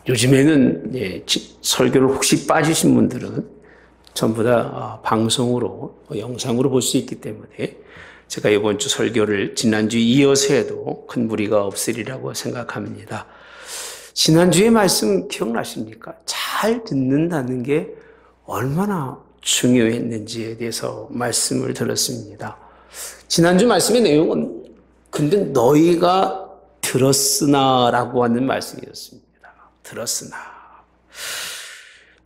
요즘에는 설교를 혹시 빠지신 분들은 전부 다 방송으로 영상으로 볼 수 있기 때문에 제가 이번 주 설교를 지난주 이어서 해도 큰 무리가 없으리라고 생각합니다. 지난주의 말씀 기억나십니까? 잘 듣는다는 게 얼마나 중요했는지에 대해서 말씀을 들었습니다. 지난주 말씀의 내용은 근데 너희가 들었으나라고 하는 말씀이었습니다. 들었으나.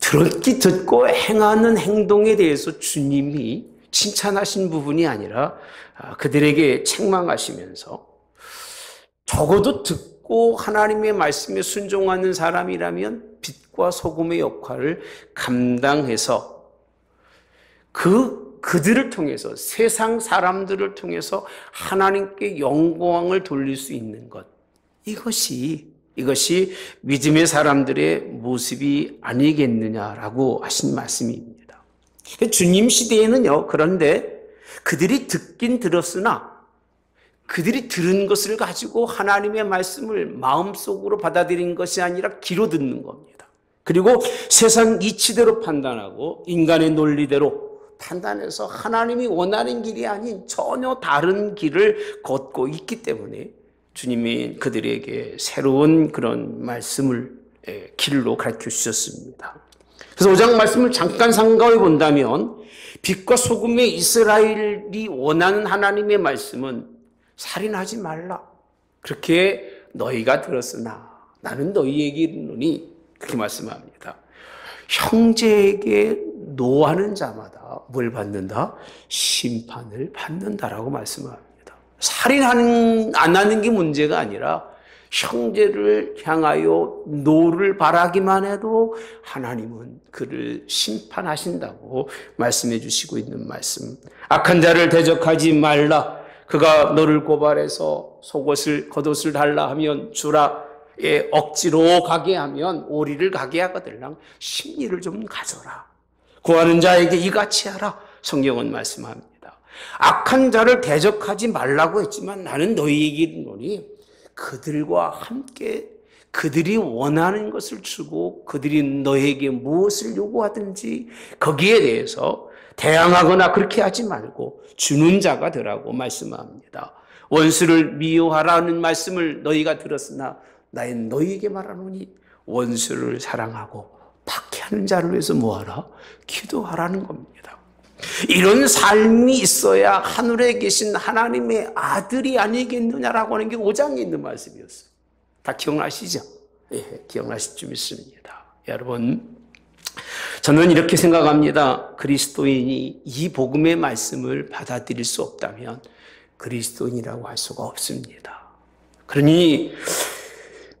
듣고 행하는 행동에 대해서 주님이 칭찬하신 부분이 아니라 그들에게 책망하시면서 적어도 듣고 하나님의 말씀에 순종하는 사람이라면 빛과 소금의 역할을 감당해서 그들을 통해서 세상 사람들을 통해서 하나님께 영광을 돌릴 수 있는 것, 이것이 믿음의 사람들의 모습이 아니겠느냐라고 하신 말씀입니다. 주님 시대에는요, 그런데 그들이 듣긴 들었으나 그들이 들은 것을 가지고 하나님의 말씀을 마음속으로 받아들인 것이 아니라 귀로 듣는 겁니다. 그리고 세상 이치대로 판단하고 인간의 논리대로 판단해서 하나님이 원하는 길이 아닌 전혀 다른 길을 걷고 있기 때문에 주님이 그들에게 새로운 그런 말씀을 길로 가르쳐 주셨습니다. 그래서 5장 말씀을 잠깐 상고해 본다면 빛과 소금의 이스라엘이 원하는 하나님의 말씀은 살인하지 말라. 그렇게 너희가 들었으나 나는 너희에게 이르노니 그렇게 말씀합니다. 형제에게 노하는 자마다 뭘 받는다? 심판을 받는다라고 말씀합니다. 살인 안 하는 게 문제가 아니라 형제를 향하여 노를 바라기만 해도 하나님은 그를 심판하신다고 말씀해 주시고 있는 말씀. 악한 자를 대적하지 말라. 그가 너를 고발해서 겉옷을 달라 하면 주라. 억지로 가게 하면 오리를 가게 하거들랑 심리를 좀 가져라. 구하는 자에게 이같이 하라. 성경은 말씀합니다. 악한 자를 대적하지 말라고 했지만 나는 너희에게 이르노니 그들과 함께 그들이 원하는 것을 주고 그들이 너에게 무엇을 요구하든지 거기에 대해서 대항하거나 그렇게 하지 말고 주는 자가 되라고 말씀합니다. 원수를 미워하라는 말씀을 너희가 들었으나 나는 너희에게 말하노니 원수를 사랑하고 박해하는 자를 위해서 뭐하라? 기도하라는 겁니다. 이런 삶이 있어야 하늘에 계신 하나님의 아들이 아니겠느냐라고 하는 게 5장에 있는 말씀이었어요. 다 기억나시죠? 예, 기억나실 줄 믿습니다. 여러분, 저는 이렇게 생각합니다. 그리스도인이 이 복음의 말씀을 받아들일 수 없다면 그리스도인이라고 할 수가 없습니다. 그러니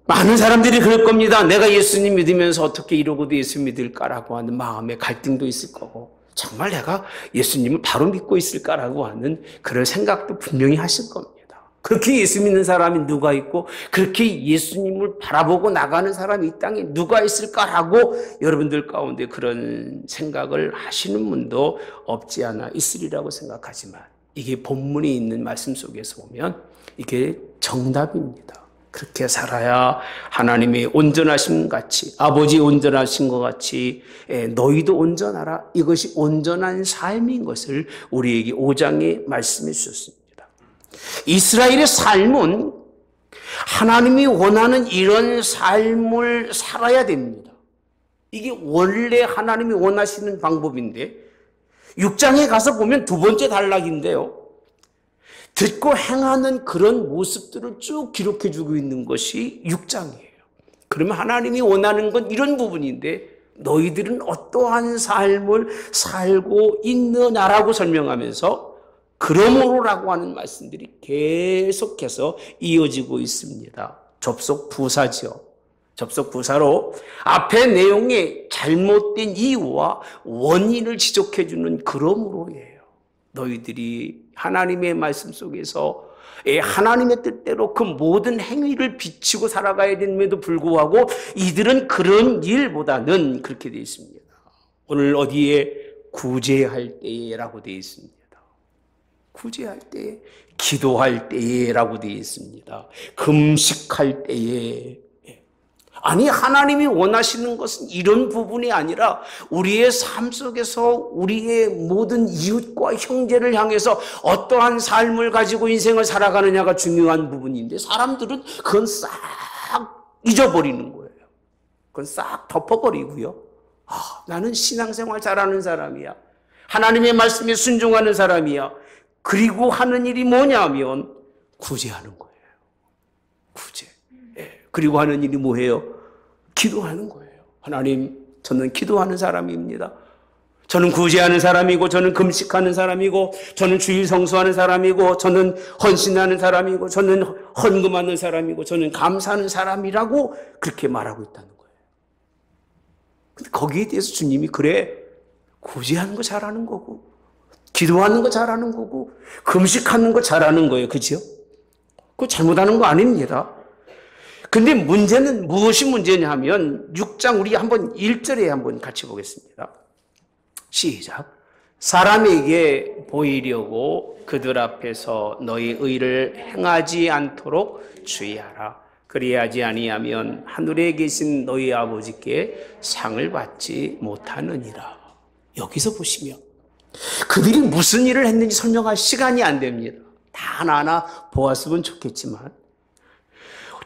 많은 사람들이 그럴 겁니다. 내가 예수님 믿으면서 어떻게 이러고도 예수 믿을까라고 하는 마음의 갈등도 있을 거고 정말 내가 예수님을 바로 믿고 있을까라고 하는 그런 생각도 분명히 하실 겁니다. 그렇게 예수 믿는 사람이 누가 있고 그렇게 예수님을 바라보고 나가는 사람이 이 땅에 누가 있을까라고 여러분들 가운데 그런 생각을 하시는 분도 없지 않아 있으리라고 생각하지만 이게 본문이 있는 말씀 속에서 보면 이게 정답입니다. 그렇게 살아야 하나님의 온전하심 같이 아버지 온전하신 것 같이 너희도 온전하라. 이것이 온전한 삶인 것을 우리에게 5장에 말씀해 주셨습니다. 이스라엘의 삶은 하나님이 원하는 이런 삶을 살아야 됩니다. 이게 원래 하나님이 원하시는 방법인데 6장에 가서 보면 두 번째 단락인데요. 듣고 행하는 그런 모습들을 쭉 기록해 주고 있는 것이 6장이에요. 그러면 하나님이 원하는 건 이런 부분인데 너희들은 어떠한 삶을 살고 있느냐라고 설명하면서 그러므로라고 하는 말씀들이 계속해서 이어지고 있습니다. 접속 부사죠. 접속 부사로 앞의 내용의 잘못된 이유와 원인을 지적해 주는 그러므로예요. 너희들이 하나님의 말씀 속에서 하나님의 뜻대로 그 모든 행위를 비추고 살아가야 됨에도 불구하고 이들은 그런 일보다는 그렇게 되어 있습니다. 오늘 어디에 구제할 때라고 되어 있습니다. 구제할 때에, 기도할 때라고 되어 있습니다. 금식할 때에. 아니, 하나님이 원하시는 것은 이런 부분이 아니라 우리의 삶 속에서 우리의 모든 이웃과 형제를 향해서 어떠한 삶을 가지고 인생을 살아가느냐가 중요한 부분인데 사람들은 그건 싹 잊어버리는 거예요. 그건 싹 덮어버리고요. 나는 신앙생활 잘하는 사람이야. 하나님의 말씀에 순종하는 사람이야. 그리고 하는 일이 뭐냐면 구제하는 거예요. 구제. 그리고 하는 일이 뭐예요? 기도하는 거예요. 하나님, 저는 기도하는 사람입니다. 저는 구제하는 사람이고, 저는 금식하는 사람이고, 저는 주일 성수하는 사람이고, 저는 헌신하는 사람이고, 저는 헌금하는 사람이고, 저는 감사하는 사람이라고 그렇게 말하고 있다는 거예요. 근데 거기에 대해서 주님이 그래, 구제하는 거 잘하는 거고, 기도하는 거 잘하는 거고, 금식하는 거 잘하는 거예요. 그죠? 그거 잘못하는 거 아닙니다. 근데 문제는 무엇이 문제냐 하면 6장 우리 한번 1절에 한번 같이 보겠습니다. 시작. 사람에게 보이려고 그들 앞에서 너희 의를 행하지 않도록 주의하라. 그리하지 아니하면 하늘에 계신 너희 아버지께 상을 받지 못하느니라. 여기서 보시면 그들이 무슨 일을 했는지 설명할 시간이 안 됩니다. 다 하나하나 보았으면 좋겠지만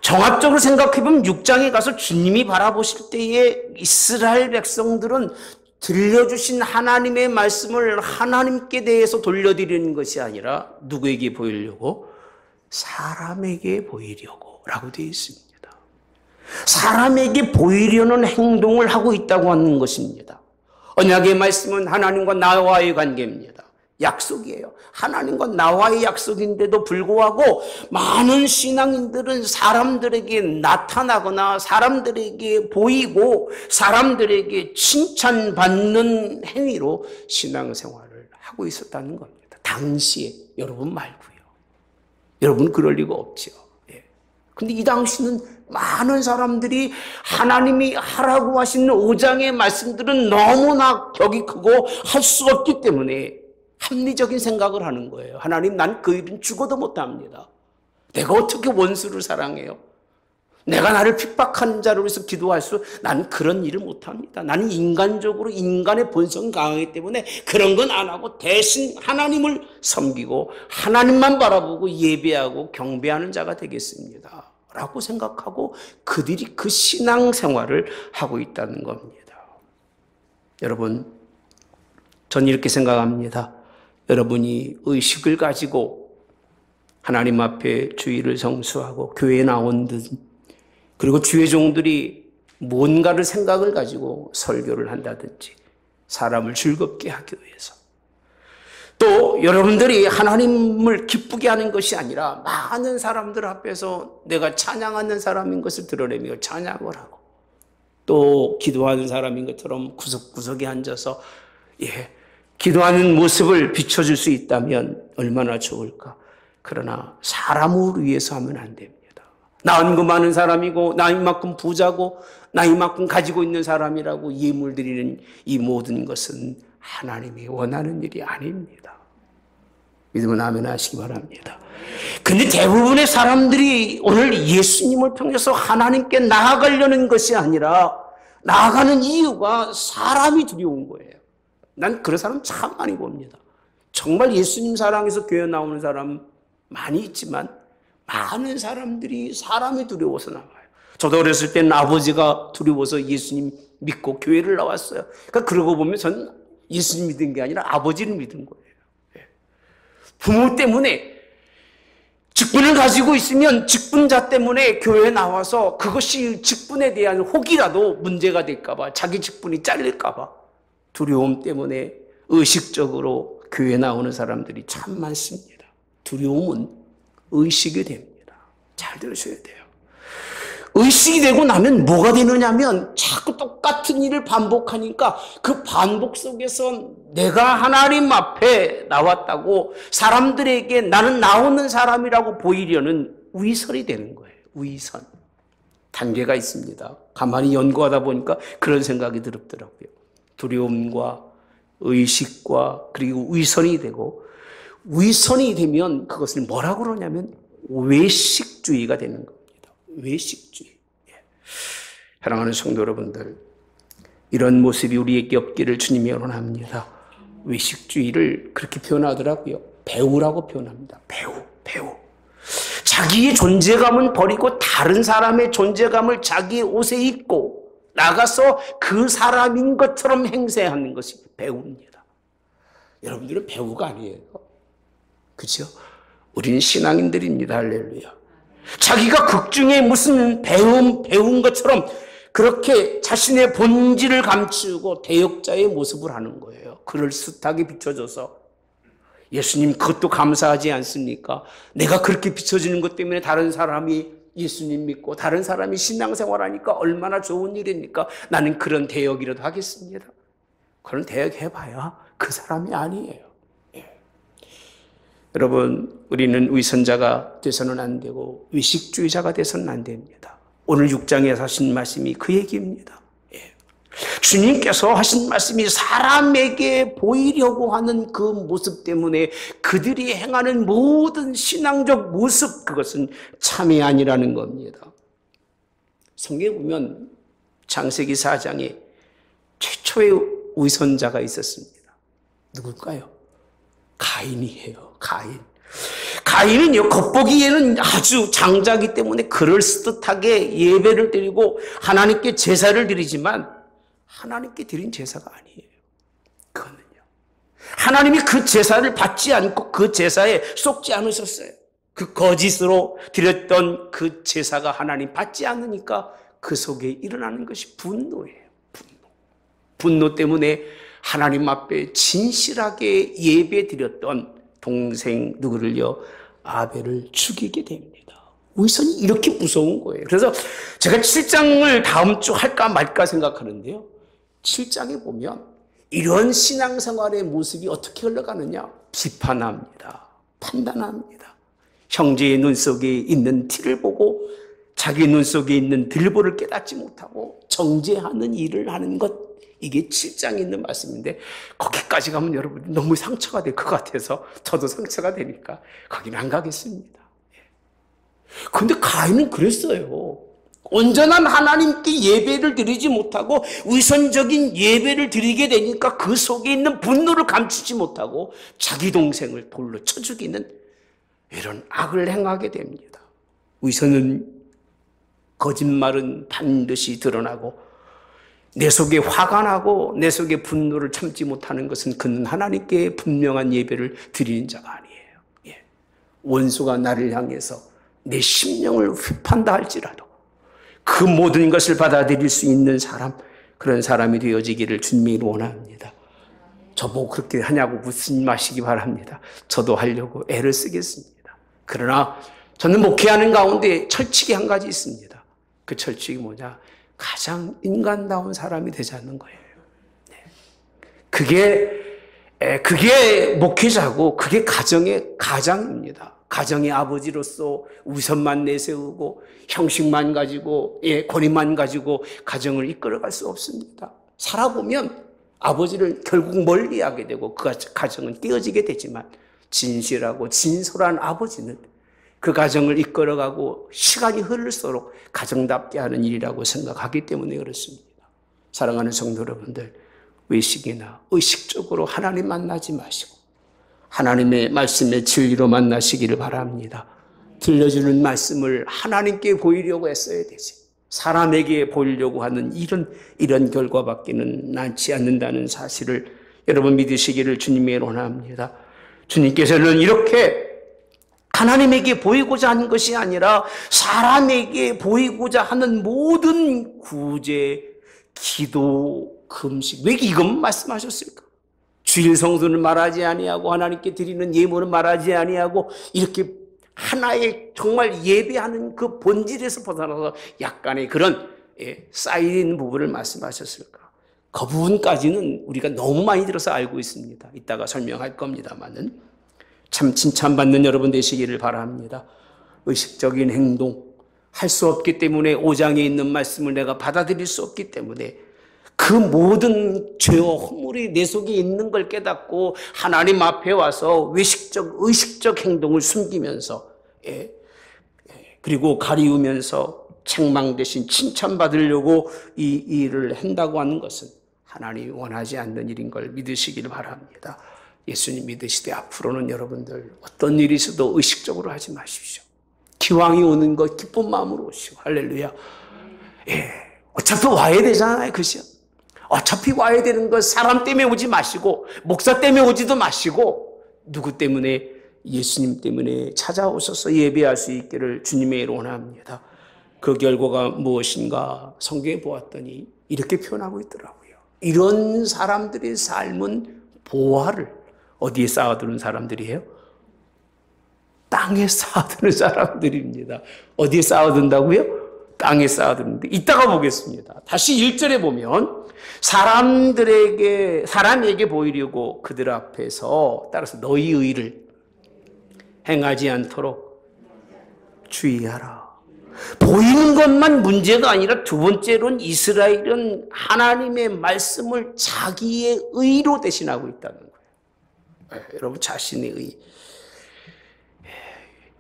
종합적으로 생각해보면 6장에 가서 주님이 바라보실 때에 이스라엘 백성들은 들려주신 하나님의 말씀을 하나님께 대해서 돌려드리는 것이 아니라 누구에게 보이려고? 사람에게 보이려고 라고 되어 있습니다. 사람에게 보이려는 행동을 하고 있다고 하는 것입니다. 언약의 말씀은 하나님과 나와의 관계입니다. 약속이에요. 하나님과 나와의 약속인데도 불구하고 많은 신앙인들은 사람들에게 나타나거나 사람들에게 보이고 사람들에게 칭찬받는 행위로 신앙생활을 하고 있었다는 겁니다. 당시에 여러분 말고요. 여러분 그럴 리가 없죠. 근데 이 당시는 많은 사람들이 하나님이 하라고 하시는 5장의 말씀들은 너무나 격이 크고 할 수 없기 때문에 합리적인 생각을 하는 거예요. 하나님, 난 그 일은 죽어도 못합니다. 내가 어떻게 원수를 사랑해요? 내가 나를 핍박하는 자를 위해서 기도할 난 그런 일을 못합니다. 나는 인간적으로 인간의 본성이 강하기 때문에 그런 건 안 하고 대신 하나님을 섬기고 하나님만 바라보고 예배하고 경배하는 자가 되겠습니다. 라고 생각하고 그들이 그 신앙생활을 하고 있다는 겁니다. 여러분, 전 이렇게 생각합니다. 여러분이 의식을 가지고 하나님 앞에 주일을 성수하고 교회에 나온 듯 그리고 주의 종들이 뭔가를 생각을 가지고 설교를 한다든지 사람을 즐겁게 하기 위해서 또 여러분들이 하나님을 기쁘게 하는 것이 아니라 많은 사람들 앞에서 내가 찬양하는 사람인 것을 드러내며 찬양을 하고 또 기도하는 사람인 것처럼 구석구석에 앉아서 기도하는 모습을 비춰줄 수 있다면 얼마나 좋을까. 그러나 사람을 위해서 하면 안 됩니다. 나 은근 많은 사람이고 나 이만큼 부자고 나 이만큼 가지고 있는 사람이라고 예물 드리는 이 모든 것은 하나님이 원하는 일이 아닙니다. 믿으면 아멘 하시기 바랍니다. 근데 대부분의 사람들이 오늘 예수님을 통해서 하나님께 나아가려는 것이 아니라 나아가는 이유가 사람이 두려운 거예요. 난 그런 사람 참 많이 봅니다. 정말 예수님 사랑해서 교회 나오는 사람 많이 있지만 많은 사람들이 사람이 두려워서 나와요. 저도 어렸을 때는 아버지가 두려워서 예수님 믿고 교회를 나왔어요. 그러니까 그러고 보면 저는 예수님 믿은 게 아니라 아버지를 믿은 거예요. 부모 때문에 직분을 가지고 있으면 직분자 때문에 교회에 나와서 그것이 직분에 대한 혹이라도 문제가 될까 봐 자기 직분이 잘릴까 봐 두려움 때문에 의식적으로 교회에 나오는 사람들이 참 많습니다. 두려움은 의식이 됩니다. 잘 들으셔야 돼요. 의식이 되고 나면 뭐가 되느냐면 자꾸 똑같은 일을 반복하니까 그 반복 속에서 내가 하나님 앞에 나왔다고 사람들에게 나는 나오는 사람이라고 보이려는 위선이 되는 거예요. 위선. 단계가 있습니다. 가만히 연구하다 보니까 그런 생각이 들었더라고요. 두려움과 의식과 그리고 위선이 되고, 위선이 되면 그것을 뭐라고 그러냐면 외식주의가 되는 겁니다. 외식주의. 사랑하는 성도 여러분들, 이런 모습이 우리에게 없기를 주님이 원합니다. 외식주의를 그렇게 표현하더라고요. 배우라고 표현합니다. 배우. 자기의 존재감은 버리고 다른 사람의 존재감을 자기의 옷에 입고 나가서 그 사람인 것처럼 행세하는 것이 배우입니다. 여러분들은 배우가 아니에요. 그렇죠? 우리는 신앙인들입니다. 할렐루야. 자기가 극 중에 무슨 배운 것처럼 그렇게 자신의 본질을 감추고 대역자의 모습을 하는 거예요. 그럴듯하게 비춰져서. 예수님 그것도 감사하지 않습니까? 내가 그렇게 비춰지는 것 때문에 다른 사람이 예수님 믿고 다른 사람이 신앙생활하니까 얼마나 좋은 일입니까? 나는 그런 대역이라도 하겠습니다. 그런 대역 해봐야 그 사람이 아니에요. 여러분, 우리는 위선자가 돼서는 안 되고 위식주의자가 돼서는 안 됩니다. 오늘 6장에 하신 말씀이 그 얘기입니다. 주님께서 하신 말씀이 사람에게 보이려고 하는 그 모습 때문에 그들이 행하는 모든 신앙적 모습, 그것은 참이 아니라는 겁니다. 성경에 보면 창세기 4장에 최초의 위선자가 있었습니다. 누굴까요? 가인이에요. 가인은요, 겉보기에는 아주 장자이기 때문에 그럴듯하게 예배를 드리고 하나님께 제사를 드리지만 하나님께 드린 제사가 아니에요. 그거는요, 하나님이 그 제사를 받지 않고 그 제사에 쏟지 않으셨어요. 그 거짓으로 드렸던 그 제사가 하나님 받지 않으니까 그 속에 일어나는 것이 분노예요. 분노 때문에 하나님 앞에 진실하게 예배 드렸던 동생 누구를요? 아벨을 죽이게 됩니다. 위선이 이렇게 무서운 거예요. 그래서 제가 7장을 다음 주 할까 말까 생각하는데요. 7장에 보면 이런 신앙생활의 모습이 어떻게 흘러가느냐? 비판합니다. 판단합니다. 형제의 눈 속에 있는 티를 보고 자기 눈 속에 있는 들보를 깨닫지 못하고 정죄하는 일을 하는 것, 이게 7장에 있는 말씀인데 거기까지 가면 여러분 너무 상처가 될 것 같아서 저도 상처가 되니까 거기는 안 가겠습니다. 그런데 가인은 그랬어요. 온전한 하나님께 예배를 드리지 못하고 위선적인 예배를 드리게 되니까 그 속에 있는 분노를 감추지 못하고 자기 동생을 돌로 쳐 죽이는 이런 악을 행하게 됩니다. 위선은, 거짓말은 반드시 드러나고 내 속에 화가 나고 내 속에 분노를 참지 못하는 것은 그는 하나님께 분명한 예배를 드리는 자가 아니에요. 원수가 나를 향해서 내 심령을 휘판다 할지라도 그 모든 것을 받아들일 수 있는 사람, 그런 사람이 되어지기를 주님이 원합니다. 저보고 그렇게 하냐고 묻지 마시기 바랍니다. 저도 하려고 애를 쓰겠습니다. 그러나 저는 목회하는 가운데 철칙이 한 가지 있습니다. 그 철칙이 뭐냐? 가장 인간다운 사람이 되자는 거예요. 그게 목회자고 그게 가정의 가장입니다. 가정의 아버지로서 우선만 내세우고 형식만 가지고 권위만 가지고 가정을 이끌어갈 수 없습니다. 살아보면 아버지를 결국 멀리하게 되고 그 가정은 깨어지게 되지만 진실하고 진솔한 아버지는 그 가정을 이끌어가고 시간이 흐를수록 가정답게 하는 일이라고 생각하기 때문에 그렇습니다. 사랑하는 성도 여러분들, 외식이나 의식적으로 하나님 만나지 마시고 하나님의 말씀의 진리로 만나시기를 바랍니다. 들려주는 말씀을 하나님께 보이려고 애써야 되지. 사람에게 보이려고 하는 이런 결과밖에는 낳지 않는다는 사실을 여러분 믿으시기를 주님이 원합니다. 주님께서는 이렇게 하나님에게 보이고자 하는 것이 아니라 사람에게 보이고자 하는 모든 구제, 기도, 금식, 왜 이것만 말씀하셨을까? 주일 성수는 말하지 아니하고 하나님께 드리는 예물은 말하지 아니하고 이렇게 하나의 정말 예배하는 그 본질에서 벗어나서 약간의 그런 쌓인 부분을 말씀하셨을까? 그 부분까지는 우리가 너무 많이 들어서 알고 있습니다. 이따가 설명할 겁니다만은 참 칭찬받는 여러분 되시기를 바랍니다. 의식적인 행동 할 수 없기 때문에 5장에 있는 말씀을 내가 받아들일 수 없기 때문에 그 모든 죄와 허물이 내 속에 있는 걸 깨닫고 하나님 앞에 와서 의식적 행동을 숨기면서 그리고 가리우면서 책망 대신 칭찬받으려고 이 일을 한다고 하는 것은 하나님이 원하지 않는 일인 걸 믿으시기를 바랍니다. 예수님 믿으시되 앞으로는 여러분들 어떤 일이 있어도 의식적으로 하지 마십시오. 기왕이 오는 것 기쁜 마음으로 오시고 할렐루야. 어차피 와야 되잖아요. 그죠? 어차피 와야 되는 것 사람 때문에 오지 마시고 목사 때문에 오지도 마시고 누구 때문에 예수님 때문에 찾아오셔서 예배할 수 있기를 주님의 이름으로 원합니다. 그 결과가 무엇인가 성경에 보았더니 이렇게 표현하고 있더라고요. 이런 사람들의 삶은 보화를 어디에 쌓아두는 사람들이에요? 땅에 쌓아두는 사람들입니다. 어디에 쌓아둔다고요? 땅에 쌓아두는데 이따가 보겠습니다. 다시 1절에 보면 사람에게 보이려고 그들 앞에서 따라서 너희 의를 행하지 않도록 주의하라. 보이는 것만 문제가 아니라 두 번째로는 이스라엘은 하나님의 말씀을 자기의 의로 대신하고 있다는 거예요. 여러분 자신의 의.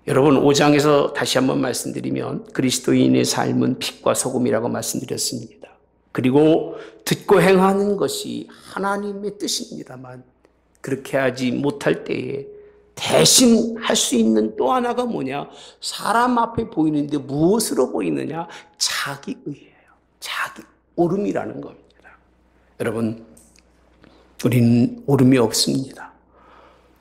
여러분 5장에서 다시 한번 말씀드리면 그리스도인의 삶은 빛과 소금이라고 말씀드렸습니다. 그리고 듣고 행하는 것이 하나님의 뜻입니다만 그렇게 하지 못할 때에 대신 할 수 있는 또 하나가 뭐냐? 사람 앞에 보이는데 무엇으로 보이느냐? 자기 의예요. 자기 오름이라는 겁니다. 여러분 우리는 오름이 없습니다.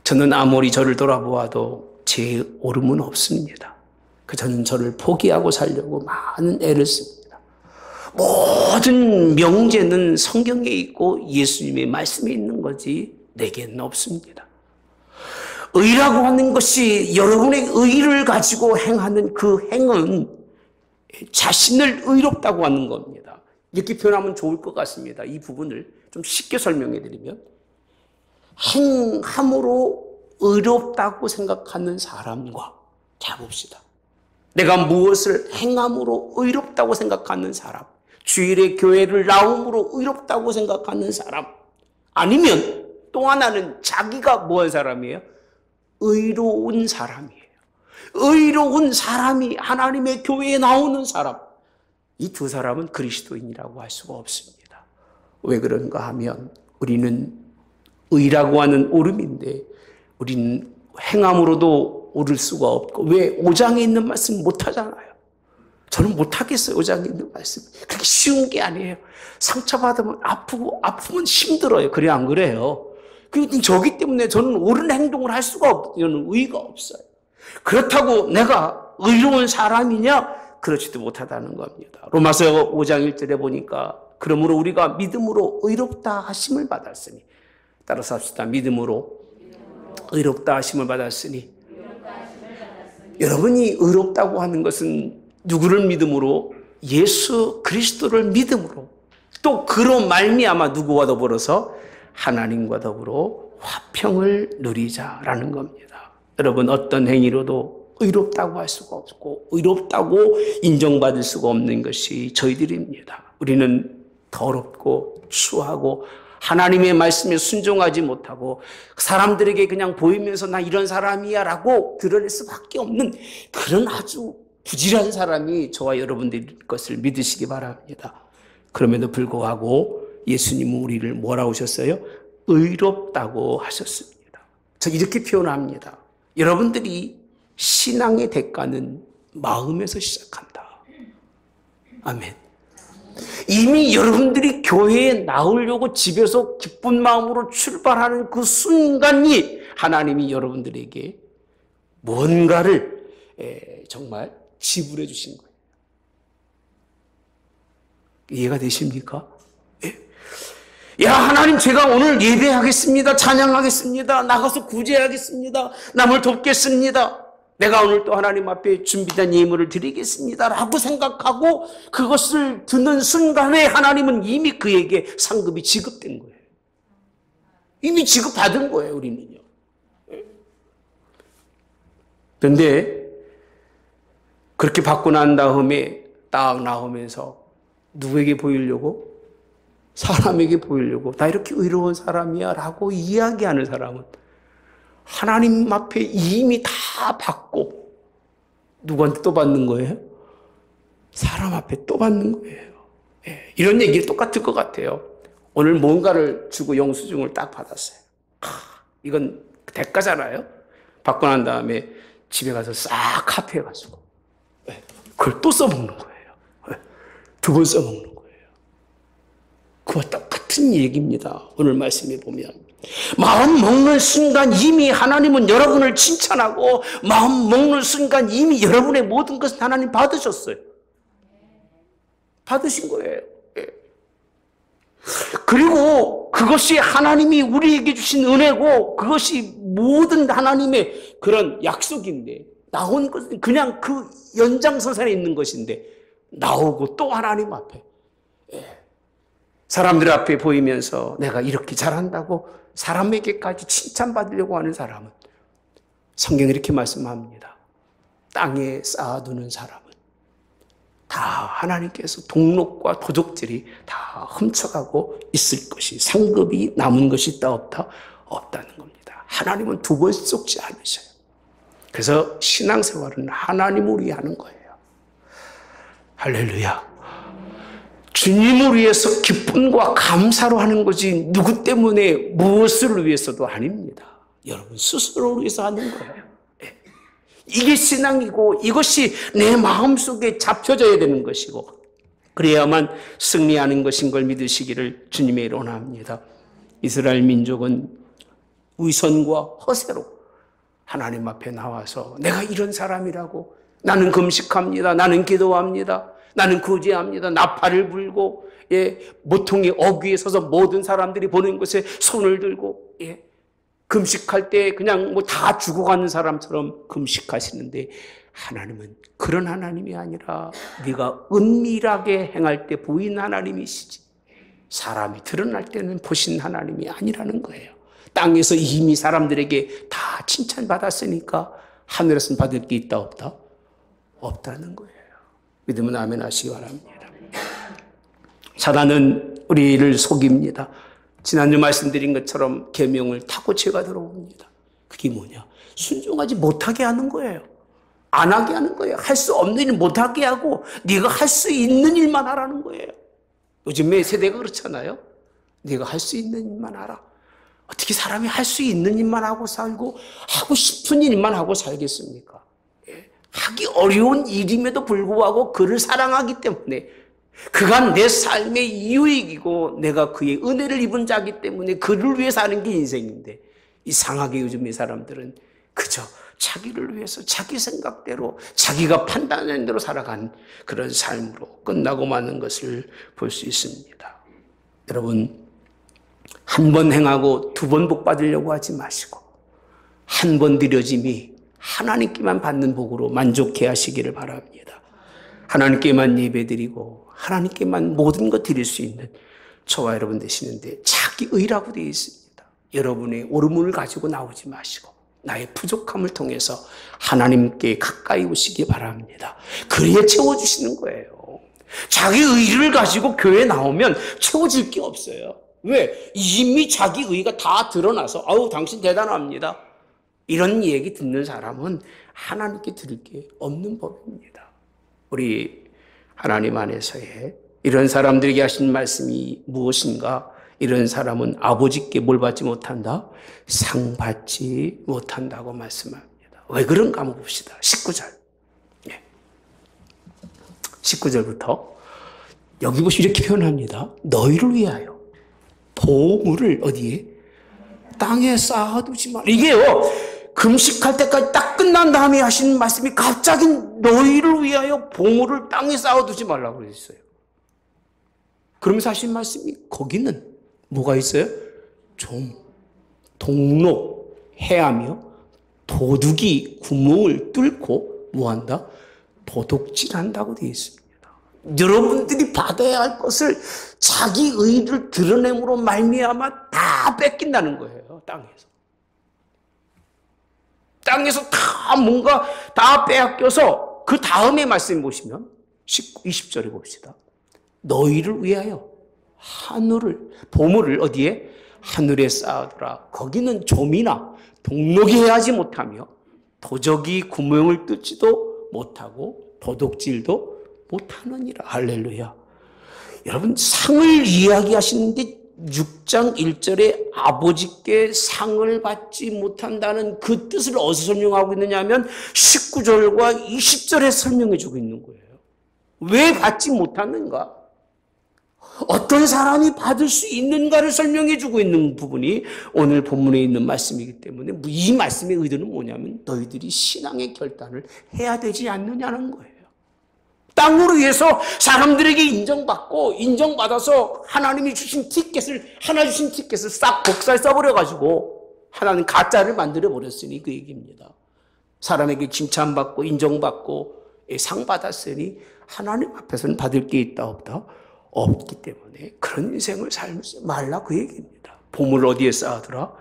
저는 아무리 저를 돌아보아도 제 오름은 없습니다. 저는 저를 포기하고 살려고 많은 애를 씁니다. 모든 명제는 성경에 있고 예수님의 말씀에 있는 거지 내게는 없습니다. 의라고 하는 것이 여러분의 의를 가지고 행하는 그 행은 자신을 의롭다고 하는 겁니다. 이렇게 표현하면 좋을 것 같습니다. 이 부분을 좀 쉽게 설명해 드리면 행함으로 의롭다고 생각하는 사람과 자 봅시다. 내가 무엇을 행함으로 의롭다고 생각하는 사람, 주일에 교회를 나옴으로 의롭다고 생각하는 사람, 아니면 또 하나는 자기가 뭐한 사람이에요? 의로운 사람이에요. 의로운 사람이 하나님의 교회에 나오는 사람. 이 두 사람은 그리스도인이라고 할 수가 없습니다. 왜 그런가 하면 우리는 의라고 하는 오름인데 우리는 행함으로도 오를 수가 없고 왜 5장에 있는 말씀 못하잖아요. 저는 못하겠어요. 5장에 있는 말씀. 그렇게 쉬운 게 아니에요. 상처받으면 아프고 아프면 힘들어요. 그래 안 그래요? 저기 때문에 저는 옳은 행동을 할 수가 없어요. 저는 의의가 없어요. 그렇다고 내가 의로운 사람이냐? 그렇지도 못하다는 겁니다. 로마서 5장 1절에 보니까 그러므로 우리가 믿음으로 의롭다 하심을 받았으니 따라서 합시다. 믿음으로 의롭다 하심을 받았으니 여러분이 의롭다고 하는 것은 누구를 믿음으로? 예수 그리스도를 믿음으로 또 그로 말미암아 누구와 더불어서? 하나님과 더불어 화평을 누리자라는 겁니다. 여러분 어떤 행위로도 의롭다고 할 수가 없고 의롭다고 인정받을 수가 없는 것이 저희들입니다. 우리는 더럽고 추하고 하나님의 말씀에 순종하지 못하고 사람들에게 그냥 보이면서 나 이런 사람이야 라고 드러낼 수밖에 없는 그런 아주 부질한 사람이 저와 여러분들의 것을 믿으시기 바랍니다. 그럼에도 불구하고 예수님은 우리를 뭐라고 하셨어요? 의롭다고 하셨습니다. 저 이렇게 표현합니다. 여러분들이 신앙의 대가는 마음에서 시작한다. 아멘. 이미 여러분들이 교회에 나오려고 집에서 기쁜 마음으로 출발하는 그 순간이 하나님이 여러분들에게 뭔가를 정말 지불해 주신 거예요. 이해가 되십니까? 야 하나님 제가 오늘 예배하겠습니다. 찬양하겠습니다. 나가서 구제하겠습니다. 남을 돕겠습니다. 내가 오늘 또 하나님 앞에 준비된 예물을 드리겠습니다 라고 생각하고 그것을 듣는 순간에 하나님은 이미 그에게 상급이 지급된 거예요. 이미 지급받은 거예요, 우리는요. 그런데 그렇게 받고 난 다음에 딱 나오면서 누구에게 보이려고? 사람에게 보이려고 나 이렇게 의로운 사람이야 라고 이야기하는 사람은 하나님 앞에 이미 다 받고 누구한테 또 받는 거예요? 사람 앞에 또 받는 거예요. 이런 얘기 똑같을 것 같아요. 오늘 뭔가를 주고 영수증을 딱 받았어요. 이건 대가잖아요. 받고 난 다음에 집에 가서 싹 카피해가지고 그걸 또 써먹는 거예요. 2번 써먹는 거예요. 그와 똑같은 얘기입니다. 오늘 말씀에 보면 마음 먹는 순간 이미 하나님은 여러분을 칭찬하고 마음 먹는 순간 이미 여러분의 모든 것을 하나님 받으셨어요. 받으신 거예요. 그리고 그것이 하나님이 우리에게 주신 은혜고 그것이 모든 하나님의 그런 약속인데 나온 것은 그냥 그 연장선상에 있는 것인데 나오고 또 하나님 앞에 사람들 앞에 보이면서 내가 이렇게 잘한다고 사람에게까지 칭찬받으려고 하는 사람은 성경이 이렇게 말씀합니다. 땅에 쌓아두는 사람은 다 하나님께서 동록과 도적질이 다 훔쳐가고 있을 것이 상급이 남은 것이 있다 없다? 없다는 겁니다. 하나님은 2번 속지 않으셔요. 그래서 신앙생활은 하나님을 위해 하는 거예요. 할렐루야. 주님을 위해서 기쁨과 감사로 하는 것이 누구 때문에 무엇을 위해서도 아닙니다. 여러분 스스로를 위해서 하는 거예요. 이게 신앙이고 이것이 내 마음속에 잡혀져야 되는 것이고 그래야만 승리하는 것인 걸 믿으시기를 주님의 이름으로 원합니다. 이스라엘 민족은 위선과 허세로 하나님 앞에 나와서 내가 이런 사람이라고 나는 금식합니다. 나는 기도합니다. 나는 구제합니다. 나팔을 불고 모퉁이 어귀에 서서 모든 사람들이 보는 것에 손을 들고 금식할 때 그냥 뭐 다 죽어가는 사람처럼 금식하시는데 하나님은 그런 하나님이 아니라 네가 은밀하게 행할 때 보이는 하나님이시지 사람이 드러날 때는 보신 하나님이 아니라는 거예요. 땅에서 이미 사람들에게 다 칭찬받았으니까 하늘에서는 받을 게 있다 없다? 없다는 거예요. 믿으면 아멘 하시기 바랍니다. 사단은 우리를 속입니다. 지난주 말씀드린 것처럼 계명을 타고 죄가 들어옵니다. 그게 뭐냐? 순종하지 못하게 하는 거예요. 안 하게 하는 거예요. 할 수 없는 일 못하게 하고 네가 할 수 있는 일만 하라는 거예요. 요즘에 세대가 그렇잖아요. 네가 할 수 있는 일만 하라. 어떻게 사람이 할 수 있는 일만 하고 살고 하고 싶은 일만 하고 살겠습니까? 하기 어려운 일임에도 불구하고 그를 사랑하기 때문에 그가 내 삶의 유익이고 내가 그의 은혜를 입은 자이기 때문에 그를 위해서 하는 게 인생인데 이상하게 요즘의 사람들은 그저 자기를 위해서 자기 생각대로 자기가 판단하는 대로 살아간 그런 삶으로 끝나고 마는 것을 볼 수 있습니다. 여러분 한 번 행하고 2번 복 받으려고 하지 마시고 한 번 드려짐이 하나님께만 받는 복으로 만족해 하시기를 바랍니다. 하나님께만 예배드리고 하나님께만 모든 것 드릴 수 있는 저와 여러분 되시는데 자기의라고 되어 있습니다. 여러분의 옳음을 가지고 나오지 마시고 나의 부족함을 통해서 하나님께 가까이 오시기 바랍니다. 그래야 채워주시는 거예요. 자기 의를 가지고 교회에 나오면 채워질 게 없어요. 왜? 이미 자기 의가 다 드러나서 아우 당신 대단합니다. 이런 얘기 듣는 사람은 하나님께 드릴 게 없는 법입니다. 우리 하나님 안에서의 이런 사람들에게 하신 말씀이 무엇인가? 이런 사람은 아버지께 뭘 받지 못한다? 상 받지 못한다고 말씀합니다. 왜 그런가 한번 봅시다. 19절. 19절부터 여기 보시면 이렇게 표현합니다. 너희를 위하여 보물을 어디에? 땅에 쌓아두지 마. 이게요. 금식할 때까지 딱 끝난 다음에 하신 말씀이 갑자기 너희를 위하여 보물을 땅에 쌓아두지 말라고 그랬어요. 그러면서 하신 말씀이 거기는 뭐가 있어요? 좀, 동록, 해하며 도둑이 구멍을 뚫고 뭐한다? 도둑질한다고 되어 있습니다. 여러분들이 받아야 할 것을 자기 의를 드러냄으로 말미암아 다 뺏긴다는 거예요. 땅에서 다 뭔가 다 빼앗겨서 그 다음에 말씀 보시면 20절에 봅시다. 너희를 위하여 보물을 어디에? 하늘에 쌓아두라. 거기는 좀이나 동록이 하지 못하며 도적이 구멍을 뚫지도 못하고 도둑질도 못하느니라. 할렐루야. 여러분, 상을 이야기하시는데 6장 1절에 아버지께 상을 받지 못한다는 그 뜻을 어디서 설명하고 있느냐 하면 19절과 20절에 설명해 주고 있는 거예요. 왜 받지 못하는가? 어떤 사람이 받을 수 있는가를 설명해 주고 있는 부분이 오늘 본문에 있는 말씀이기 때문에 이 말씀의 의도는 뭐냐면 너희들이 신앙의 결단을 해야 되지 않느냐는 거예요. 땅으로 위해서 사람들에게 인정받아서 하나님이 주신 하나 주신 티켓을 싹 복사해 써버려가지고 하나는 가짜를 만들어버렸으니 그 얘기입니다. 사람에게 칭찬받고 인정받고 상 받았으니 하나님 앞에서는 받을 게 있다 없다? 없기 때문에 그런 인생을 살지 말라 그 얘기입니다. 보물을 어디에 쌓아두라?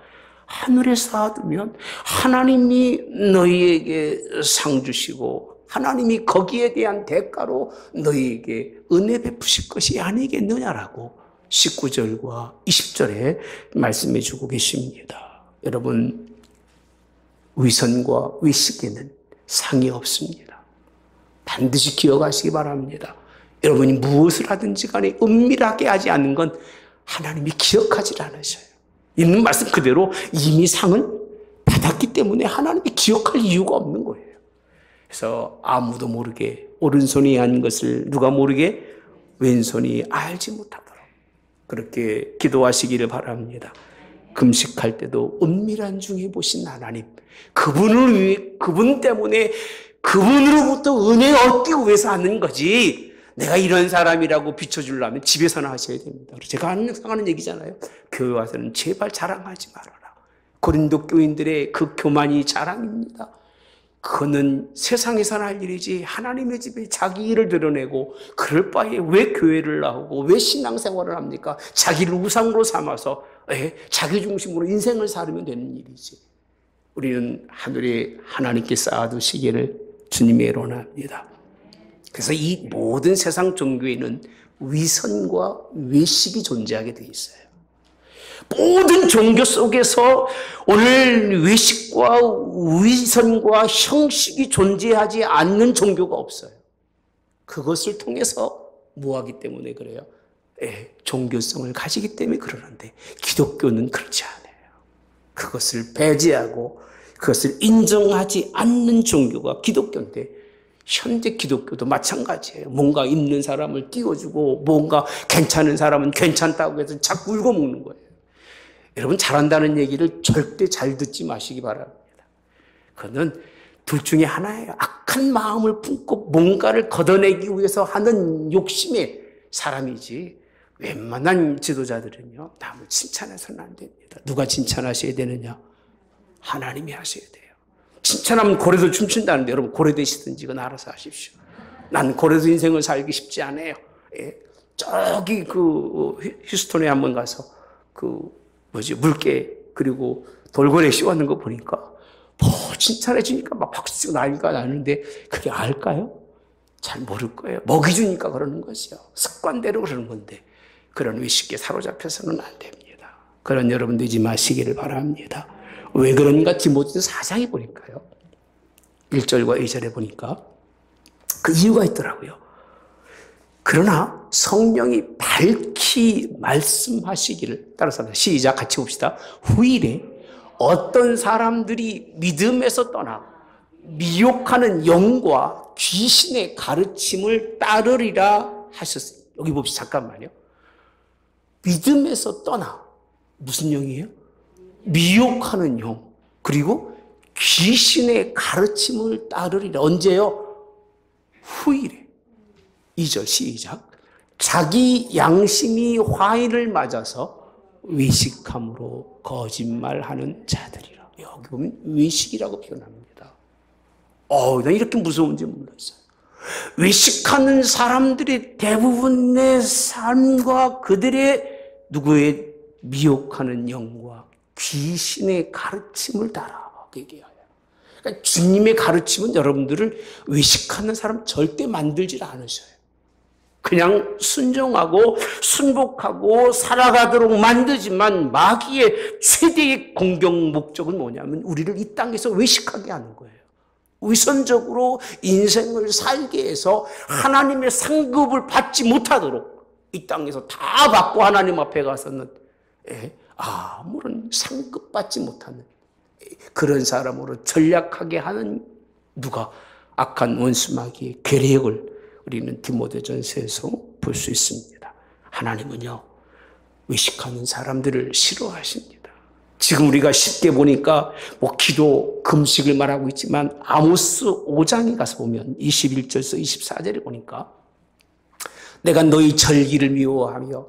하늘에 쌓아두면 하나님이 너희에게 상 주시고 하나님이 거기에 대한 대가로 너희에게 은혜 베푸실 것이 아니겠느냐라고 19절과 20절에 말씀해 주고 계십니다. 여러분, 위선과 위식에는 상이 없습니다. 반드시 기억하시기 바랍니다. 여러분이 무엇을 하든지 간에 은밀하게 하지 않는 건 하나님이 기억하지 않으셔요. 있는 말씀 그대로 이미 상은 받았기 때문에 하나님이 기억할 이유가 없는 거예요. 그래서 아무도 모르게 오른손이 한 것을 누가 모르게 왼손이 알지 못하도록 그렇게 기도하시기를 바랍니다. 금식할 때도 은밀한 중에 보신 하나님, 그분 때문에 그분으로부터 은혜 얻기 위해서 하는 거지 내가 이런 사람이라고 비춰주려면 집에서나 하셔야 됩니다. 제가 항상 하는 얘기잖아요. 교회 와서는 제발 자랑하지 말아라. 고린도 교인들의 그 교만이 자랑입니다. 그는 세상에서나 할 일이지 하나님의 집에 자기 일을 드러내고 그럴 바에 왜 교회를 나오고 왜 신앙생활을 합니까? 자기를 우상으로 삼아서 자기 중심으로 인생을 살으면 되는 일이지. 우리는 하늘에 하나님께 쌓아두시기를 주님의 원합니다. 그래서 이 모든 세상 종교에는 위선과 외식이 존재하게 돼 있어요. 모든 종교 속에서 오늘 외식과 위선과 형식이 존재하지 않는 종교가 없어요. 그것을 통해서 뭐하기 때문에 그래요? 종교성을 가지기 때문에 그러는데 기독교는 그렇지 않아요. 그것을 배제하고 그것을 인정하지 않는 종교가 기독교인데 현대 기독교도 마찬가지예요. 뭔가 있는 사람을 띄워주고 뭔가 괜찮은 사람은 괜찮다고 해서 자꾸 울고먹는 거예요. 여러분, 잘한다는 얘기를 절대 잘 듣지 마시기 바랍니다. 그거는 둘 중에 하나예요. 악한 마음을 품고 뭔가를 걷어내기 위해서 하는 욕심의 사람이지 웬만한 지도자들은요, 남을 칭찬해서는 안 됩니다. 누가 칭찬하셔야 되느냐? 하나님이 하셔야 돼요. 칭찬하면 고래도 춤춘다는데 여러분, 고래 되시든지 그건 알아서 하십시오. 난 고래도 인생을 살기 쉽지 않아요. 저기 휴스턴에 한번 가서 물개 그리고 돌고래 씌웠는 거 보니까 칭찬해 주니까 막 박수 치고 난리가 나는데 그게 알까요? 잘 모를 거예요. 먹이 주니까 그러는 것이요. 습관대로 그러는 건데 그런 위식에 사로잡혀서는 안 됩니다. 그런 여러분 되지 마시기를 바랍니다. 왜 그런가? 디모데서 4장에 보니까요. 1절과 2절에 보니까 그 이유가 있더라고요. 그러나 성령이 밝히 말씀하시기를, 따라서 시작 같이 봅시다. 후일에 어떤 사람들이 믿음에서 떠나 미혹하는 영과 귀신의 가르침을 따르리라 하셨어요. 여기 봅시다. 잠깐만요. 믿음에서 떠나 무슨 영이에요? 미혹하는 영, 그리고 귀신의 가르침을 따르리라. 언제요? 후일에. 2절 시작. 자기 양심이 화인을 맞아서 위식함으로 거짓말하는 자들이라. 여기 보면 외식이라고 표현합니다. 난 이렇게 무서운지 몰랐어요. 외식하는 사람들이 대부분의 삶과 그들의 누구의 미혹하는 영과 귀신의 가르침을 따라 얘기해요. 그러니까 주님의 가르침은 여러분들을 외식하는 사람 절대 만들질 않으셔요. 그냥 순종하고 순복하고 살아가도록 만들지만 마귀의 최대의 공격 목적은 뭐냐면 우리를 이 땅에서 외식하게 하는 거예요. 위선적으로 인생을 살게 해서 하나님의 상급을 받지 못하도록 이 땅에서 다 받고 하나님 앞에 가서는 아무런 상급 받지 못하는 그런 사람으로 전략하게 하는 누가 악한 원수 마귀의 계략을 우리는 디모데전서에서 볼 수 있습니다. 하나님은요 외식하는 사람들을 싫어하십니다. 지금 우리가 쉽게 보니까 기도, 금식을 말하고 있지만 아모스 5장에 가서 보면 21절에서 24절에 보니까 내가 너희 절기를 미워하며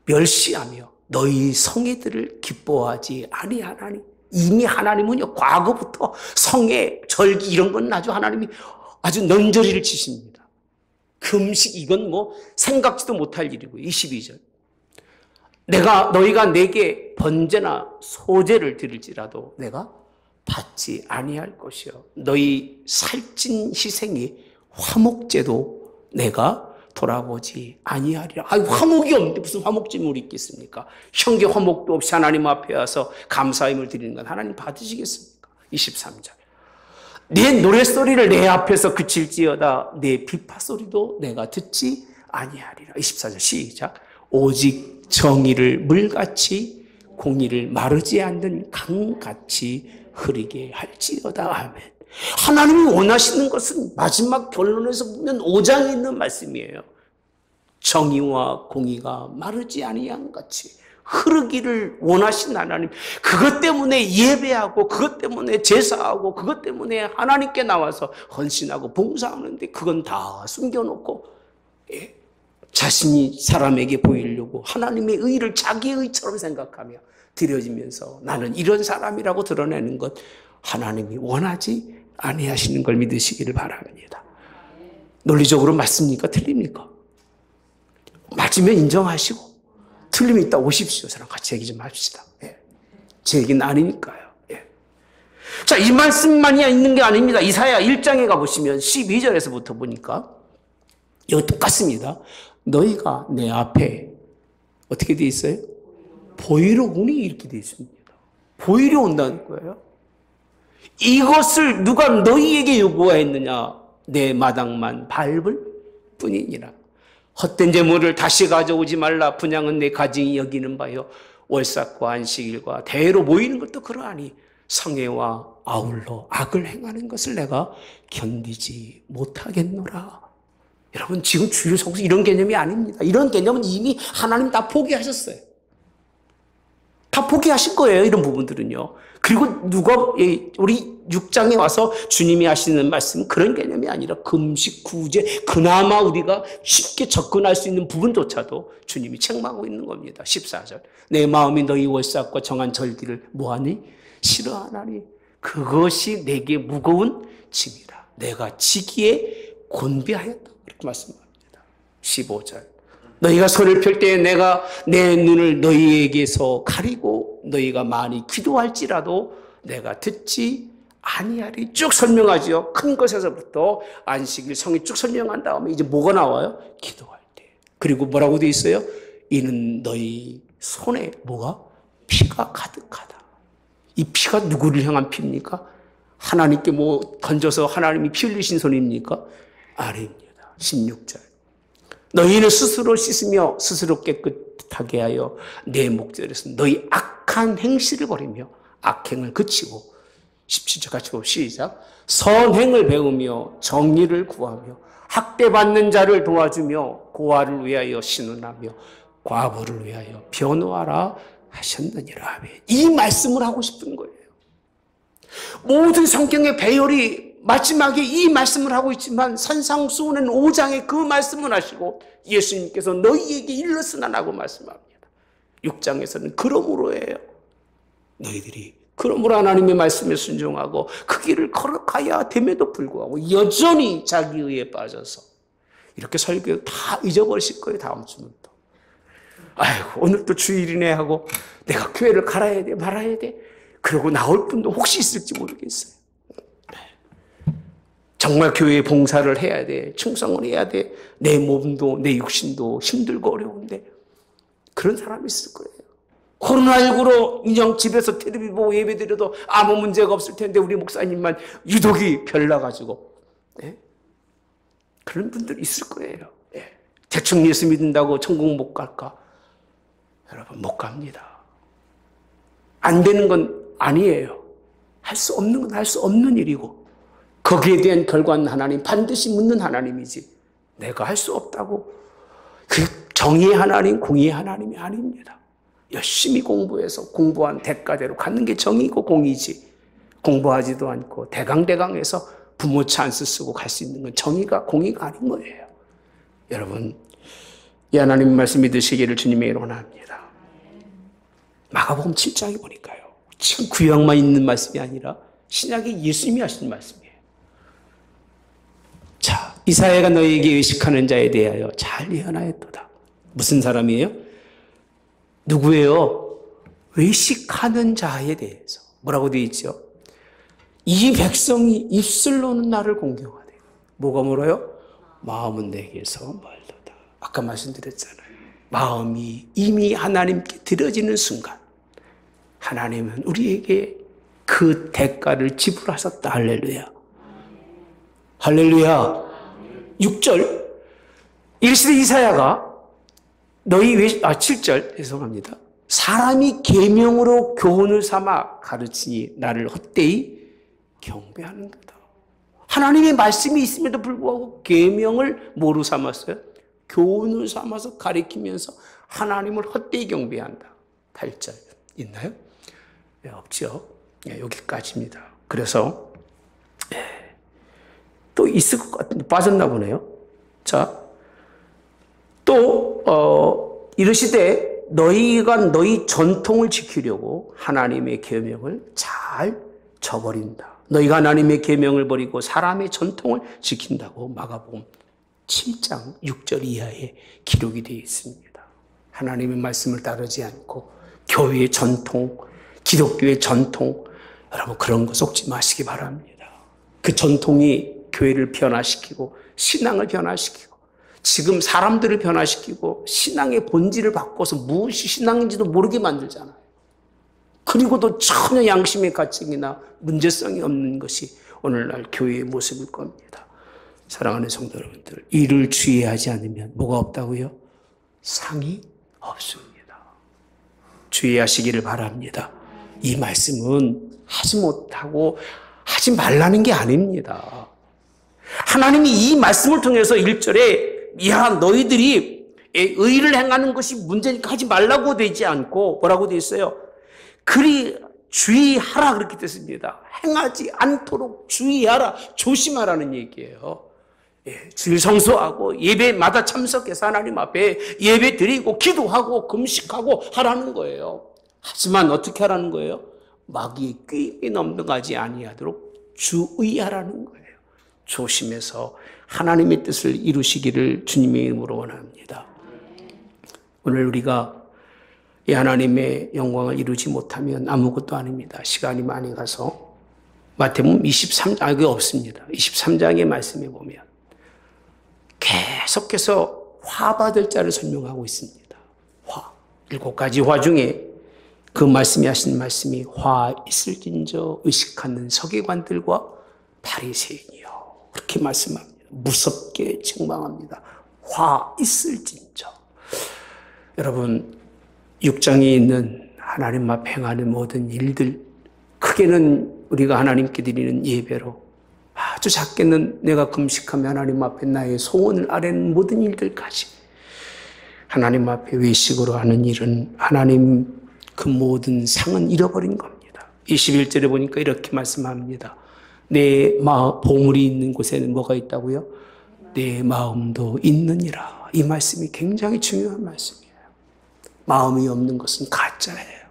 멸시하며 너희 성회들을 기뻐하지 아니하나니. 이미 하나님은요 과거부터 성회, 절기 이런 건 하나님이 아주 넌저리를 치십니다. 금식 이건 생각지도 못할 일이고요. 22절 너희가 내게 번제나 소제를 드릴지라도 내가 받지 아니할 것이요 너희 살찐 희생이 화목제도 내가 돌아보지 아니하리라. 화목이 없는데 무슨 화목제물이 있겠습니까? 형제 화목도 없이 하나님 앞에 와서 감사함을 드리는 건 하나님 받으시겠습니까? 23절 내 노랫소리를 내 앞에서 그칠지어다 내 비파소리도 내가 듣지 아니하리라. 24절 시작 오직 정의를 물같이 공의를 마르지 않는 강같이 흐르게 할지어다. 아멘. 하나님이 원하시는 것은 마지막 결론에서 보면 5장에 있는 말씀이에요. 정의와 공의가 마르지 아니한 같이 흐르기를 원하신 하나님. 그것 때문에 예배하고 그것 때문에 제사하고 그것 때문에 하나님께 나와서 헌신하고 봉사하는데 그건 다 숨겨놓고 자신이 사람에게 보이려고 하나님의 의를 자기의 의처럼 생각하며 드려지면서 나는 이런 사람이라고 드러내는 것 하나님이 원하지 아니하시는 걸 믿으시기를 바랍니다. 논리적으로 맞습니까? 틀립니까? 맞으면 인정하시고 틀림이 있다 오십시오. 저랑 같이 얘기 좀 합시다. 제 얘기는 아니니까요. 자, 이 말씀만이 있는 게 아닙니다. 이사야 1장에 가보시면 12절에서부터 보니까 여기 똑같습니다. 너희가 내 앞에 어떻게 돼 있어요? 보이러 오니 이렇게 돼 있습니다. 보이러 온다는 거예요. 이것을 누가 너희에게 요구하였느냐? 내 마당만 밟을 뿐이니라. 헛된 제물을 다시 가져오지 말라. 분향은 내 가증이 여기는 바요. 월삭과 안식일과 대회로 모이는 것도 그러하니 성회와 아울러 악을 행하는 것을 내가 견디지 못하겠노라. 여러분 지금 주일 성수 이런 개념이 아닙니다. 이런 개념은 이미 하나님 다 포기하셨어요. 다 포기하신 거예요. 이런 부분들은요. 그리고 누가 우리 6장에 와서 주님이 하시는 말씀은 그런 개념이 아니라 금식, 구제, 그나마 우리가 쉽게 접근할 수 있는 부분조차도 주님이 책망하고 있는 겁니다. 14절 내 마음이 너희 월삭과 정한 절기를 뭐하니? 싫어하나니 그것이 내게 무거운 짐이라. 내가 지기에 곤비하였다. 그렇게 말씀합니다. 15절 너희가 손을 펼 때에 내가 내 눈을 너희에게서 가리고 너희가 많이 기도할지라도 내가 듣지 아니하리. 쭉 설명하죠. 큰 것에서부터 안식일, 성일 쭉 설명한 다음에 이제 뭐가 나와요? 기도할 때. 그리고 뭐라고 되어 있어요? 이는 너희 손에 뭐가? 피가 가득하다. 이 피가 누구를 향한 피입니까? 하나님께 던져서 하나님이 피 흘리신 손입니까? 아닙니다. 16절 너희는 스스로 씻으며 스스로 깨끗하게 하여 내 목전에서 너희 악한 행실을 버리며 악행을 그치고 17절 같이 시작 선행을 배우며 정의를 구하며 학대받는 자를 도와주며 고아를 위하여 신원하며 과부를 위하여 변호하라 하셨느니라. 이 말씀을 하고 싶은 거예요. 모든 성경의 배열이 마지막에 이 말씀을 하고 있지만 산상수훈은 5장에 그 말씀을 하시고 예수님께서 너희에게 일렀으나 라고 말씀합니다. 6장에서는 그러므로예요. 너희들이 그러므로 하나님의 말씀에 순종하고 그 길을 걸어가야 됨에도 불구하고 여전히 자기 의에 빠져서 이렇게 설교 다 잊어버리실 거예요. 다음 주부터. 아이고 오늘 또 주일이네 하고 내가 교회를 갈아야 돼 말아야 돼. 그러고 나올 분도 혹시 있을지 모르겠어요. 정말 교회에 봉사를 해야 돼. 충성을 해야 돼. 내 몸도 내 육신도 힘들고 어려운데 그런 사람이 있을 거예요. 코로나19로 인형 집에서 텔레비 보고 예배드려도 아무 문제가 없을 텐데 우리 목사님만 유독이 별나가지고 그런 분들이 있을 거예요. 대충 예수 믿는다고 천국 못 갈까? 여러분 못 갑니다. 안 되는 건 아니에요. 할 수 없는 건 할 수 없는 일이고 거기에 대한 결과는 하나님 반드시 묻는 하나님이지 내가 할 수 없다고 그 정의의 하나님 공의의 하나님이 아닙니다. 열심히 공부해서 공부한 대가대로 갖는 게 정의고 공의지 공부하지도 않고 대강대강해서 부모 찬스 쓰고 갈 수 있는 건 정의가 공의가 아닌 거예요. 여러분 이 하나님 말씀 믿으시기를 주님의 이름으로 원합니다. 마가복음 7장에 보니까요. 지금 구약만 있는 말씀이 아니라 신약에 예수님이 하신 말씀이에요. 자, 이사야가 너희에게 의식하는 자에 대하여 잘 예언하였도다. 무슨 사람이에요? 누구예요? 외식하는 자에 대해서. 뭐라고 되어 있죠? 이 백성이 입술로는 나를 공경하되 뭐가 멀어요? 마음은 내게서 멀도다. 아까 말씀드렸잖아요. 마음이 이미 하나님께 드려지는 순간 하나님은 우리에게 그 대가를 지불하셨다. 할렐루야. 할렐루야. 6절 이르시되 이사야가 7절 죄송합니다. 사람이 계명으로 교훈을 삼아 가르치니 나를 헛되이 경배하는도다. 하나님의 말씀이 있음에도 불구하고 계명을 뭐로 삼았어요? 교훈을 삼아서 가르치면서 하나님을 헛되이 경배한다. 8절 있나요? 네, 없죠. 네, 여기까지입니다. 그래서 또 있을 것 같은데 빠졌나 보네요. 자, 또 이르시되 너희가 너희 전통을 지키려고 하나님의 계명을 잘 저버린다. 너희가 하나님의 계명을 버리고 사람의 전통을 지킨다고 마가복음 7장 6절 이하에 기록이 되어 있습니다. 하나님의 말씀을 따르지 않고 교회의 전통, 기독교의 전통, 여러분 그런 거 속지 마시기 바랍니다. 그 전통이 교회를 변화시키고 신앙을 변화시키고 지금 사람들을 변화시키고 신앙의 본질을 바꿔서 무엇이 신앙인지도 모르게 만들잖아요. 그리고도 전혀 양심의 가책이나 문제성이 없는 것이 오늘날 교회의 모습일 겁니다. 사랑하는 성도 여러분들, 이를 주의하지 않으면 뭐가 없다고요? 상이 없습니다. 주의하시기를 바랍니다. 이 말씀은 하지 못하고 하지 말라는 게 아닙니다. 하나님이 이 말씀을 통해서 1절에 야 너희들이 의를 행하는 것이 문제니까 하지 말라고 되지 않고 뭐라고 되어 있어요? 그리 주의하라 그렇게 됐습니다. 행하지 않도록 주의하라, 조심하라는 얘기예요. 주일 성수하고 예배마다 참석해서 하나님 앞에 예배 드리고 기도하고 금식하고 하라는 거예요. 하지만 어떻게 하라는 거예요? 마귀의 꾀임에 넘어가지 아니하도록 주의하라는 거예요. 조심해서 하나님의 뜻을 이루시기를 주님의 이름으로 원합니다. 오늘 우리가 이 하나님의 영광을 이루지 못하면 아무것도 아닙니다. 시간이 많이 가서 마태복음 23장, 그게 없습니다. 23장의 말씀에 보면 계속해서 화 받을 자를 설명하고 있습니다. 화. 7가지 화 중에 그 말씀이 하신 말씀이 화 있을진저 의식하는 서기관들과 바리새인이요. 그렇게 말씀합니다. 무섭게 책망합니다. 화 있을진저. 여러분 6장에 있는 하나님 앞에 행하는 모든 일들, 크게는 우리가 하나님께 드리는 예배로, 아주 작게는 내가 금식하며 하나님 앞에 나의 소원을 아뢰는 모든 일들까지 하나님 앞에 외식으로 하는 일은 하나님 그 모든 상은 잃어버린 겁니다. 21절에 보니까 이렇게 말씀합니다. 내 보물이 있는 곳에는 뭐가 있다고요? 내 마음도 있느니라. 이 말씀이 굉장히 중요한 말씀이에요. 마음이 없는 것은 가짜예요.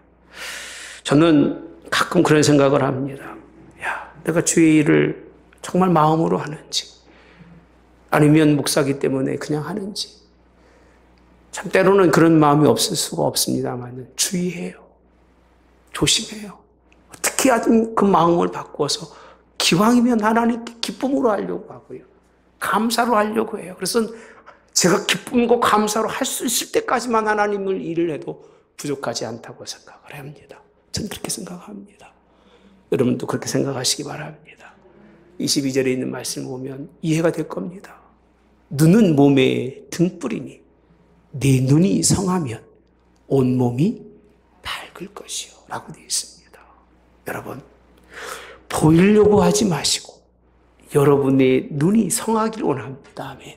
저는 가끔 그런 생각을 합니다. 야, 내가 주의 일을 정말 마음으로 하는지, 아니면 목사기 때문에 그냥 하는지. 참 때로는 그런 마음이 없을 수가 없습니다만 주의해요. 조심해요. 어떻게 하든 그 마음을 바꿔서 기왕이면 하나님께 기쁨으로 하려고 하고요. 감사로 하려고 해요. 그래서 제가 기쁨과 감사로 할 수 있을 때까지만 하나님을 일을 해도 부족하지 않다고 생각을 합니다. 저는 그렇게 생각합니다. 여러분도 그렇게 생각하시기 바랍니다. 22절에 있는 말씀을 보면 이해가 될 겁니다. 눈은 몸의 등불이니 내 눈이 성하면 온몸이 밝을 것이요 라고 되어 있습니다. 여러분, 보이려고 하지 마시고 여러분의 눈이 성하길 원합니다. 아멘.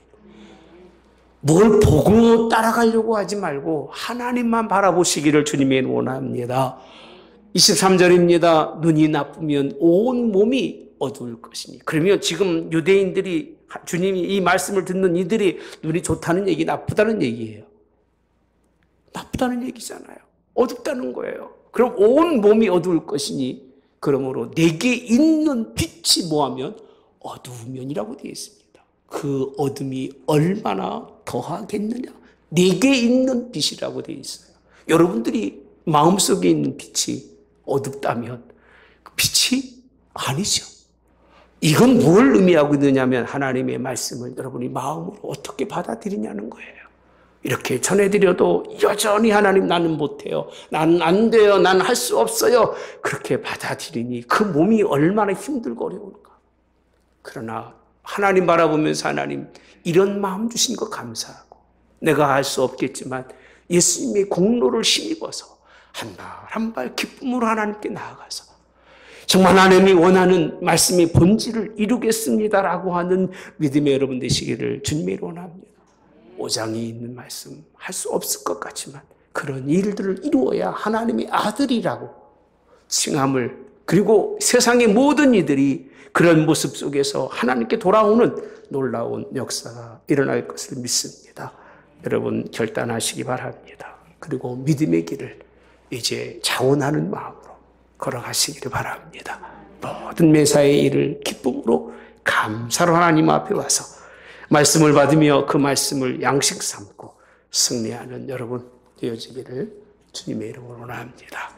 뭘 보고 따라가려고 하지 말고 하나님만 바라보시기를 주님이 원합니다. 23절입니다. 눈이 나쁘면 온 몸이 어두울 것이니. 그러면 지금 유대인들이 주님이 이 말씀을 듣는 이들이 눈이 좋다는 얘기, 나쁘다는 얘기예요. 나쁘다는 얘기잖아요. 어둡다는 거예요. 그럼 온 몸이 어두울 것이니 그러므로 내게 있는 빛이 뭐하면 어두우면이라고 되어 있습니다. 그 어둠이 얼마나 더하겠느냐. 내게 있는 빛이라고 되어 있어요. 여러분들이 마음속에 있는 빛이 어둡다면 그 빛이 아니죠. 이건 뭘 의미하고 있느냐면 하나님의 말씀을 여러분이 마음으로 어떻게 받아들이냐는 거예요. 이렇게 전해드려도 여전히 하나님 나는 못해요. 나는 안 돼요. 나는 할 수 없어요. 그렇게 받아들이니 그 몸이 얼마나 힘들고 어려울까. 그러나 하나님 바라보면서 하나님 이런 마음 주신 거 감사하고 내가 할 수 없겠지만 예수님의 공로를 힘입어서 한 발 한 발 기쁨으로 하나님께 나아가서 정말 하나님이 원하는 말씀의 본질을 이루겠습니다라고 하는 믿음의 여러분 되시기를 주님이 원합니다. 5장이 있는 말씀 할 수 없을 것 같지만 그런 일들을 이루어야 하나님의 아들이라고 칭함을, 그리고 세상의 모든 이들이 그런 모습 속에서 하나님께 돌아오는 놀라운 역사가 일어날 것을 믿습니다. 여러분 결단하시기 바랍니다. 그리고 믿음의 길을 이제 자원하는 마음으로 걸어가시기를 바랍니다. 모든 매사의 일을 기쁨으로 감사로 하나님 앞에 와서 말씀을 받으며 그 말씀을 양식 삼고 승리하는 여러분 되어지기를 주님의 이름으로 원합니다.